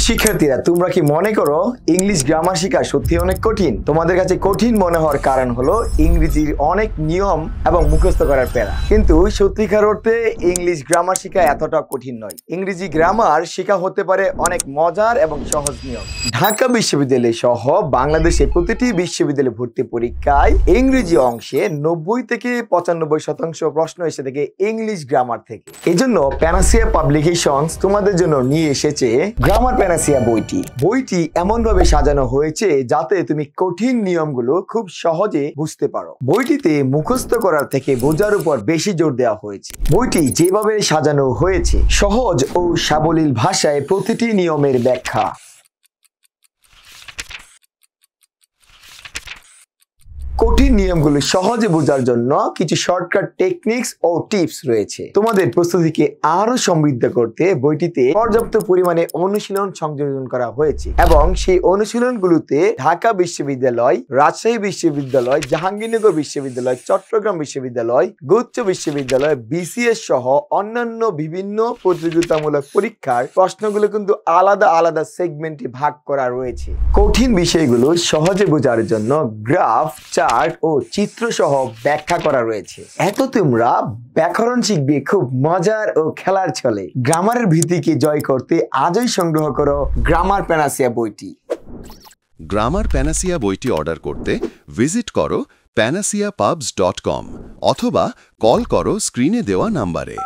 শিক্ষার্থীরা, তোমরা কি মনে করো ইংলিশ গ্রামার শেখা সত্যি অনেক কঠিন? তোমাদের কাছে কঠিন মনে হওয়ার কারণ হলো ইংরেজির অনেক নিয়ম এবং মুখস্থ করার প্যারা। কিন্তু সত্যিকার অর্থে ইংলিশ গ্রামার শেখা এতটা কঠিন নয়। ইংরেজি গ্রামার শেখা হতে পারে অনেক মজার এবং সহজ নিয়ম। ঢাকা বিশ্ববিদ্যালয় সহ বাংলাদেশে প্রতিটি বিশ্ববিদ্যালয় ভর্তি পরীক্ষায় ইংরেজি অংশে 90 থেকে 95% প্রশ্ন এসে থাকে ইংলিশ গ্রামার থেকে। এজন্য প্যানাসিয়া পাবলিকেশনস তোমাদের জন্য নিয়ে এসেছে গ্রামার প্যানাসিয়া বইটি এমন ভাবে সাজানো হয়েছে যাতে তুমি কঠিন নিয়মগুলো খুব সহজে বুঝতে পারো। বইটিতে মুখস্থ করার থেকে বোঝার উপর বেশি জোর দেওয়া হয়েছে। বইটি যেভাবে সাজানো হয়েছে সহজ ও সাবলীল ভাষায় প্রতিটি নিয়মের ব্যাখ্যা। কঠিন নিয়মগুলো সহজে বোঝার জন্য কিছু শর্টকাট টেকনিক্স ও টিপস রয়েছে। তোমাদের প্রস্তুতিকে আরো সমৃদ্ধ করতে বইটিতে পর্যাপ্ত পরিমাণে অনুশীলন সংযোজন করা হয়েছে এবং সেই অনুশীলনগুলোতে ঢাকা বিশ্ববিদ্যালয়, রাজশাহী বিশ্ববিদ্যালয়, জাহাঙ্গীরনগর বিশ্ববিদ্যালয়, চট্টগ্রাম বিশ্ববিদ্যালয়, গুচ্ছ বিশ্ববিদ্যালয়, বিসিএস সহ অন্যান্য বিভিন্ন প্রতিযোগিতামূলক পরীক্ষার প্রশ্নগুলো কিন্তু আলাদা আলাদা সেগমেন্টে ভাগ করা রয়েছে। কঠিন বিষয়গুলো সহজে বোঝার জন্য গ্রাফ, চার্ট ও চিত্র সহ ব্যাখ্যা করা রয়েছে। এত তোমরা ব্যাকরণ শিখবে খুব মজার ও খেলার ছলে। গ্রামারের ভীতিকে জয় করতে আজই সংগ্রহ করো গ্রামার প্যানাসিয়া বইটি। গ্রামার প্যানাসিয়া বইটি অর্ডার করতে ভিজিট করো panacea pubs.com অথবা কল করো স্ক্রিনে দেওয়া নাম্বারে।